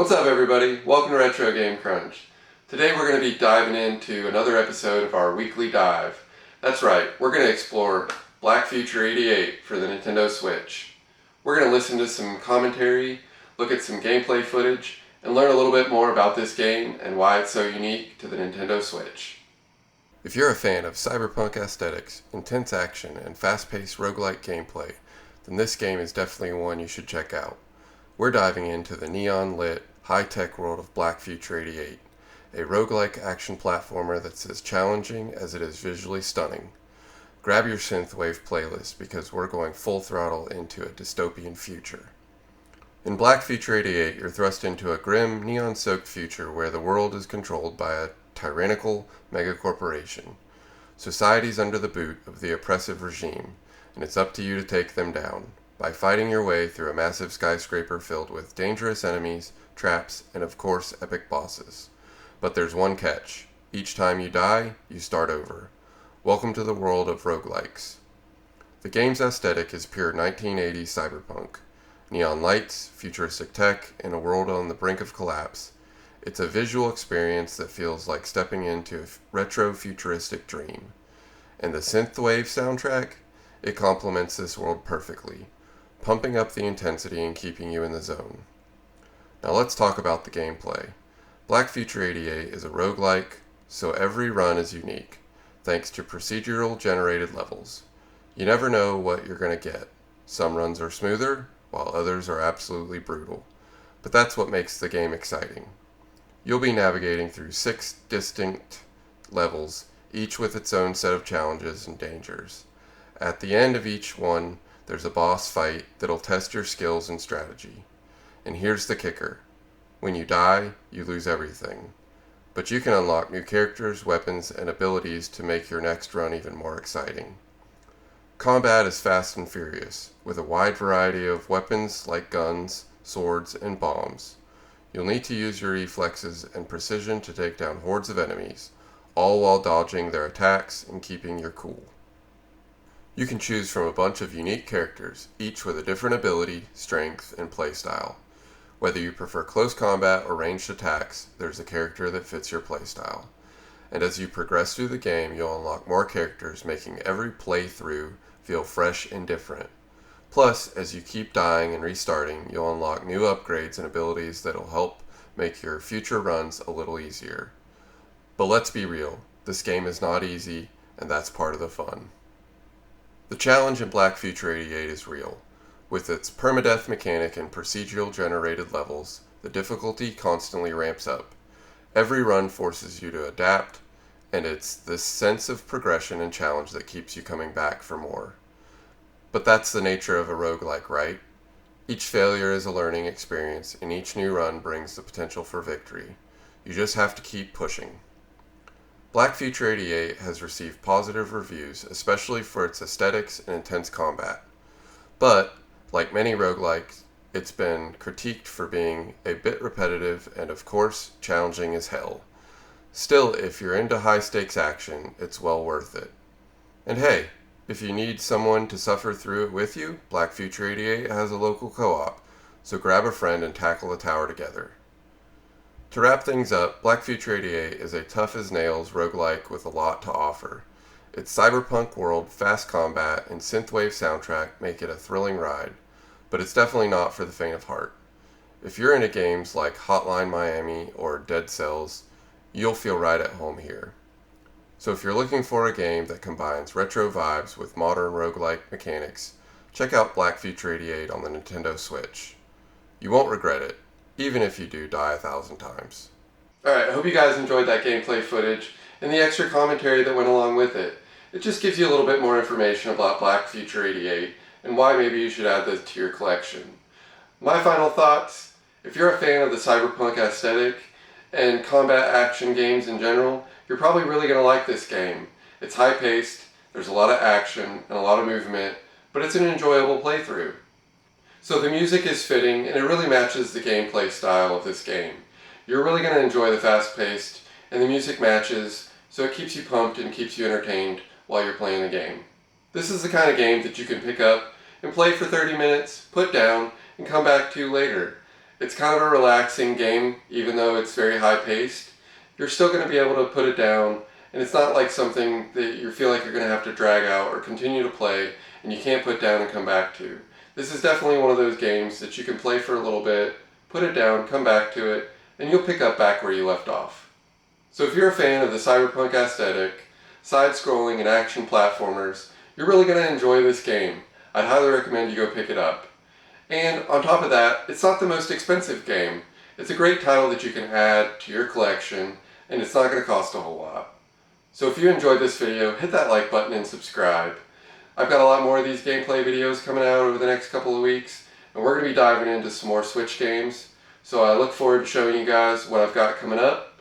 What's up everybody? Welcome to Retro Game Crunch. Today we're going to be diving into another episode of our weekly dive. That's right, we're going to explore Black Future 88 for the Nintendo Switch. We're going to listen to some commentary, look at some gameplay footage, and learn a little bit more about this game and why it's so unique to the Nintendo Switch. If you're a fan of cyberpunk aesthetics, intense action, and fast-paced roguelike gameplay, then this game is definitely one you should check out. We're diving into the neon-lit, high-tech world of Black Future 88, a roguelike action platformer that's as challenging as it is visually stunning. Grab your synthwave playlist because we're going full throttle into a dystopian future. In Black Future 88, you're thrust into a grim, neon-soaked future where the world is controlled by a tyrannical megacorporation. Society's under the boot of the oppressive regime, and it's up to you to take them down by fighting your way through a massive skyscraper filled with dangerous enemies, traps, and of course epic bosses. But there's one catch. Each time you die, you start over. Welcome to the world of roguelikes. The game's aesthetic is pure 1980s cyberpunk. Neon lights, futuristic tech, and a world on the brink of collapse. It's a visual experience that feels like stepping into a retro-futuristic dream. And the synthwave soundtrack? It complements this world perfectly, pumping up the intensity and keeping you in the zone. Now let's talk about the gameplay. Black Future 88 is a roguelike, so every run is unique, thanks to procedural generated levels. You never know what you're going to get. Some runs are smoother, while others are absolutely brutal. But that's what makes the game exciting. You'll be navigating through 6 distinct levels, each with its own set of challenges and dangers. At the end of each one, there's a boss fight that'll test your skills and strategy. And here's the kicker. When you die, you lose everything. But you can unlock new characters, weapons, and abilities to make your next run even more exciting. Combat is fast and furious, with a wide variety of weapons like guns, swords, and bombs. You'll need to use your reflexes and precision to take down hordes of enemies, all while dodging their attacks and keeping your cool. You can choose from a bunch of unique characters, each with a different ability, strength, and playstyle. Whether you prefer close combat or ranged attacks, there's a character that fits your playstyle. And as you progress through the game, you'll unlock more characters, making every playthrough feel fresh and different. Plus, as you keep dying and restarting, you'll unlock new upgrades and abilities that'll help make your future runs a little easier. But let's be real, this game is not easy, and that's part of the fun. The challenge in Black Future 88 is real. With its permadeath mechanic and procedural generated levels, the difficulty constantly ramps up. Every run forces you to adapt, and it's this sense of progression and challenge that keeps you coming back for more. But that's the nature of a roguelike, right? Each failure is a learning experience, and each new run brings the potential for victory. You just have to keep pushing. Black Future 88 has received positive reviews, especially for its aesthetics and intense combat. But, like many roguelikes, it's been critiqued for being a bit repetitive and, of course, challenging as hell. Still, if you're into high-stakes action, it's well worth it. And hey, if you need someone to suffer through it with you, Black Future 88 has a local co-op, so grab a friend and tackle the tower together. To wrap things up, Black Future 88 is a tough-as-nails roguelike with a lot to offer. Its cyberpunk world, fast combat, and synthwave soundtrack make it a thrilling ride, but it's definitely not for the faint of heart. If you're into games like Hotline Miami or Dead Cells, you'll feel right at home here. So if you're looking for a game that combines retro vibes with modern roguelike mechanics, check out Black Future 88 on the Nintendo Switch. You won't regret it, even if you do die 1,000 times. Alright, I hope you guys enjoyed that gameplay footage and the extra commentary that went along with it. It just gives you a little bit more information about Black Future 88 and why maybe you should add this to your collection. My final thoughts: if you're a fan of the cyberpunk aesthetic and combat action games in general, you're probably really going to like this game. It's high-paced, there's a lot of action and a lot of movement, but it's an enjoyable playthrough. So the music is fitting and it really matches the gameplay style of this game. You're really going to enjoy the fast-paced and the music matches, so it keeps you pumped and keeps you entertained while you're playing the game. This is the kind of game that you can pick up and play for 30 minutes, put down, and come back to later. It's kind of a relaxing game, even though it's very high paced. You're still going to be able to put it down, and it's not like something that you feel like you're going to have to drag out or continue to play and you can't put down and come back to. This is definitely one of those games that you can play for a little bit, put it down, come back to it, and you'll pick up back where you left off. So if you're a fan of the cyberpunk aesthetic, side-scrolling and action platformers, you're really going to enjoy this game. I'd highly recommend you go pick it up. And on top of that, it's not the most expensive game. It's a great title that you can add to your collection, and it's not going to cost a whole lot. So if you enjoyed this video, hit that like button and subscribe. I've got a lot more of these gameplay videos coming out over the next couple of weeks, and we're going to be diving into some more Switch games. So I look forward to showing you guys what I've got coming up.